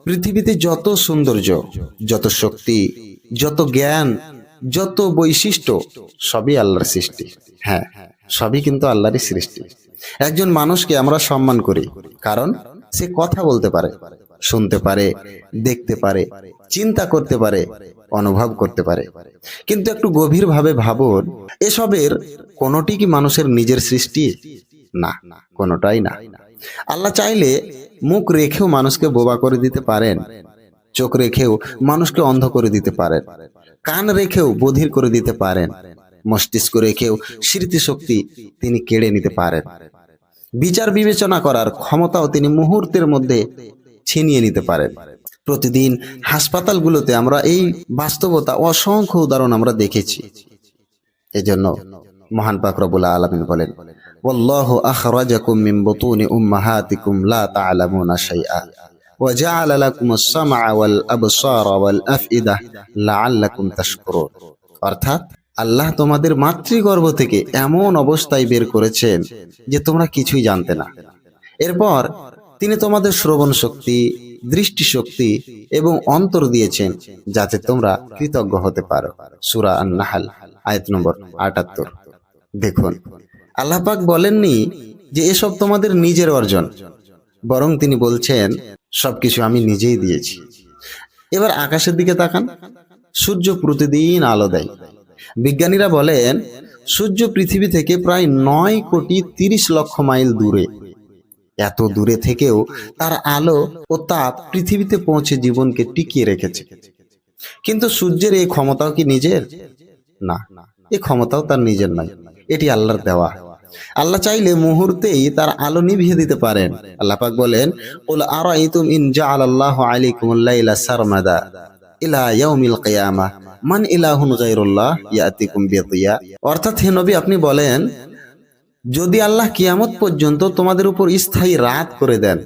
পৃথিবীতে যত সৌন্দর্য, যত শক্তি, যত জ্ঞান, যত বৈশিষ্ট্য সবই আল্লাহর সৃষ্টি। হ্যাঁ, সবই কিন্তু আল্লাহরই সৃষ্টি। একজন মানুষকে আমরা সম্মান করি কারণ সে কথা বলতে পারে, শুনতে পারে, দেখতে পারে, চিন্তা করতে পারে, অনুভব করতে পারে। কিন্তু একটু গভীরভাবে ভাবুন, এসবের কোনোটি কি মানুষের নিজের সৃষ্টি? না, কোনোটাই না। আল্লাহ চাইলে মুখ রেখেও মানুষকে বোবা করে দিতে পারেন, চোখ রেখেও মানুষকে অন্ধ করে দিতে পারেন, কান রেখেও বধির করে দিতে পারেন, মস্তিষ্ক রেখেও স্মৃতিশক্তি তিনি কেড়ে নিতে পারেন। বিচার বিবেচনা করার ক্ষমতাও তিনি মুহূর্তের মধ্যে ছিনিয়ে নিতে পারেন। প্রতিদিন হাসপাতালগুলোতে আমরা এই বাস্তবতা অসংখ্য উদাহরণ আমরা দেখেছি। এজন্য মহান পাক রব্বুল আলামিন বলেন, ওয়াল্লাহু আখরাজাকুম মিন বুতুনি উম্মাহাতিকুম লা তা'লামুনা শাইআ ওয়া জা'আলা লাকুমুস সামআ ওয়াল আবসারা ওয়াল আফইদা লাআল্লাকুম তাশকুরুন। অর্থাৎ আল্লাহ তোমাদের মাতৃগর্ভ থেকে এমন অবস্থায় বের করেছেন যে তোমরা কিছুই জানতে না। এরপর তিনি তোমাদের শ্রবণ শক্তি, দৃষ্টিশক্তি এবং অন্তর দিয়েছেন যাতে তোমরা কৃতজ্ঞ হতে পারো। সূরা আন-নাহল আয়াত নম্বর ৭৮। দেখুন, আল্লাহ পাক বলেননি যে এসব তোমাদের নিজের অর্জন, বরং তিনি বলছেন সবকিছু আমি নিজেই দিয়েছি। এবার আকাশের দিকে তাকান, সূর্য প্রতিদিন আলো দেয়। বিজ্ঞানীরা বলেন সূর্য পৃথিবী থেকে প্রায় ৯,৩০,০০,০০০ মাইল দূরে। এত দূরে থেকেও তার আলো ও তাপ পৃথিবীতে পৌঁছে জীবনকে টিকিয়ে রেখেছে। কিন্তু সূর্যের এই ক্ষমতাও কি নিজের? না, এই ক্ষমতাও তার নিজের নয়, এটি আল্লাহর দেওয়া। আল্লাহ চাইলে মুহূর্তেই তার আলো নিভিয়ে দিতে পারেন। আল্লাহ পাক বলেন, কুল আরাইতুম ইন জাআলাল্লাহু আলাইকুমুল লাইলা সারমাদা ইলা ইয়াউমিল কিয়ামাহ মান ইলাহুন গায়রুল্লাহ ইয়াতিকুম বিদিয়া। অর্থাৎ হে নবী, আপনি বলেন, যদি আল্লাহ কিয়ামত পর্যন্ত তোমাদের উপর স্থায়ী রাত করে দেন,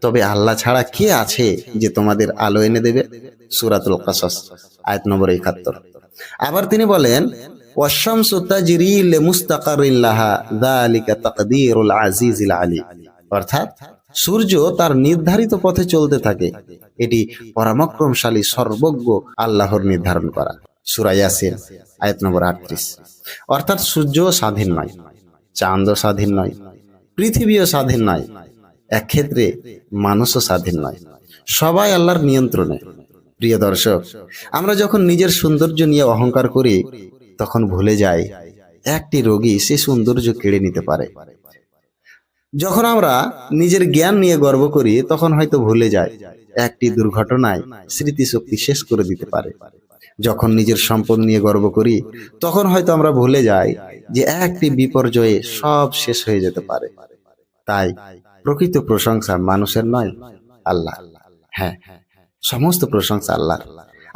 তবে আল্লাহ ছাড়া কে আছে যে তোমাদের আলো এনে দেবে? সূরাতুল কাসাস আয়াত নম্বর ৭১। আবার তিনি বলেন, ওয়াশ-শামসু তাজরি লিমুস্তাকারিন লাহা যালিকা তাকদীরুল আজিজিল আলীম। অর্থাৎ সূর্য তার নির্ধারিত পথে চলতে থাকে, এটি পরাক্রমশালী সর্বজ্ঞ আল্লাহর নির্ধারণ করা। সূরা ইয়াসিন আয়াত নম্বর ৩৮। অর্থাৎ সূর্য স্বাধীন নয়, চাঁদও স্বাধীন নয়, পৃথিবীও স্বাধীন নয়, এক ক্ষেত্রে মানুষও স্বাধীন নয়, সবাই আল্লাহর নিয়ন্ত্রণে। প্রিয় দর্শক, আমরা যখন নিজের সৌন্দর্য নিয়ে অহংকার করি তখন ভুলে যাই একটি রোগী সে সৌন্দর্য কেড়ে নিতে পারে। যখন আমরা নিজের জ্ঞান নিয়ে গর্ব করি তখন হয়তো ভুলে যাই একটি দুর্ঘটনায় স্মৃতিশক্তি শেষ করে দিতে পারে। যখন নিজের সম্পদ নিয়ে গর্ব করি তখন হয়তো আমরা ভুলে যাই যে একটি বিপর্যয়ে সব শেষ হয়ে যেতে পারে। তাই প্রকৃত প্রশংসা মানুষের নয়, আল্লাহ। হ্যাঁ, সমস্ত প্রশংসা আল্লাহর।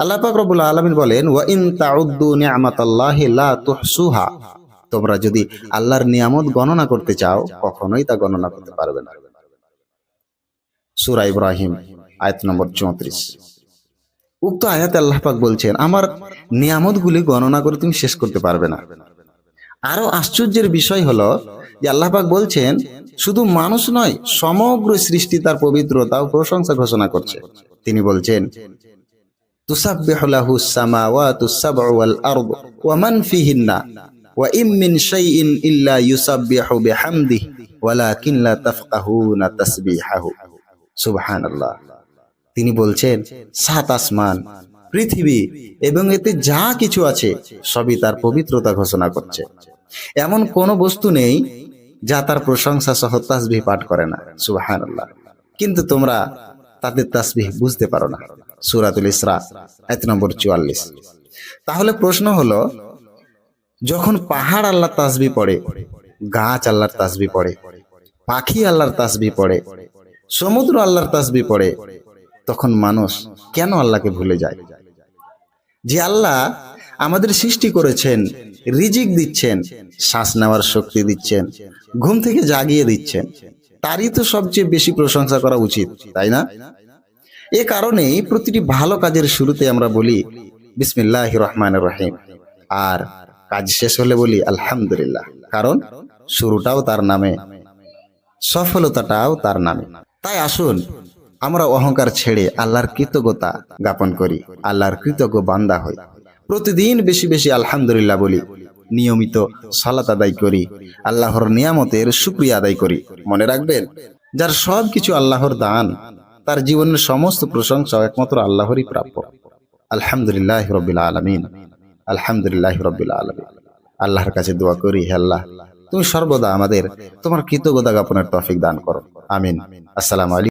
আল্লাহ পাক রব্বুল আলামিন বলেন, ওয়া ইন তাউদ্দু নি'মাতাল্লাহি লা তুহসুহা। তোমরা যদি আল্লাহর নিয়ামত গণনা করতে চাও কখনোই তা গণনা করতে পারবে না। সূরা ইব্রাহিম আয়াত নম্বর ৩৪। উক্ত আয়াতে আল্লাহ পাক বলছেন, আমার নিয়ামতগুলি গণনা করে তুমি শেষ করতে পারবে না। আরো আশ্চর্যের বিষয় হলো যে আল্লাহ পাক বলছেন শুধু মানুষ নয়, সমগ্র সৃষ্টি তার পবিত্রতা ও প্রশংসা ঘোষণা করছে। তিনি বলছেন, তুসাব্বিহু লাহুস সামাওয়াতুস সাবউ ওয়াল আরদু ওয়া মান ফিহিন্না ওয়া ইম মিন শাইইন ইল্লা ইউসাব্বিহু বিহামদিহি ওয়ালাকিন লা তাফকাহুনা তাসবিহাহু। সুবহানাল্লাহ। তিনি বলছেন, সাত আসমান, পৃথিবী এবং এতে যা কিছু আছে সবই তার পবিত্রতা ঘোষণা করছে। এমন কোন বস্তু নেই যা তার প্রশংসা সহ তাসবিহ পাঠ করে না। সুবহানাল্লাহ। কিন্তু তোমরা তাদের তাসবিহ বুঝতে পারো না। সূরাতুল ইসরা আয়াত নম্বর ৪৪। তাহলে প্রশ্ন হলো, যখন পাহাড় আল্লাহর তাসবিহ পড়ে, গাছ আল্লাহর তাসবিহ পড়ে, পাখি আল্লাহর তাসবিহ পড়ে, সমুদ্র আল্লাহর তাসবিহ পড়ে, তখন মানুষ কেন আল্লাহকে ভুলে যায়? যে আল্লাহ আমাদের সৃষ্টি করেছেন, রিজিক দিচ্ছেন, শ্বাস নেওয়ার শক্তি দিচ্ছেন, ঘুম থেকে জাগিয়ে দিচ্ছেন, তারই তো সবচেয়ে বেশি প্রশংসা করা উচিত, তাই না? এ কারণেই প্রতিটি ভালো কাজের শুরুতে আমরা বলি বিসমিল্লাহির রহমানির রহিম, আর কাজ শেষ হলে বলি আলহামদুলিল্লাহ। কারণ শুরুটাও তার নামে, সফলতাটাও তার নামে। তাই আসুন আমরা অহংকার ছেড়ে আল্লাহর কৃতজ্ঞতা জ্ঞাপন করি, আল্লাহর কৃতজ্ঞ বান্দা হই। প্রতিদিন বেশি বেশি আলহামদুলিল্লাহ বলি, নিয়মিত সালাত আদায় করি, আল্লাহর নিয়ামতের শুকরিয়া আদায় করি। মনে রাখবেন, যার সব কিছু আল্লাহর দান, তার জীবনের সমস্ত প্রশংসা একমাত্র আল্লাহরই প্রাপ্য। আলহামদুলিল্লাহ রব্বিল আলামিন, আলহামদুলিল্লাহ রব্বিল আলামিন। আল্লাহর কাছে দোয়া করি, হে আল্লাহ, তুমি সর্বদা আমাদের তোমার কৃতজ্ঞতা জ্ঞাপনের তৌফিক দান করো। আমিন। আসসালামু আলাইকুম।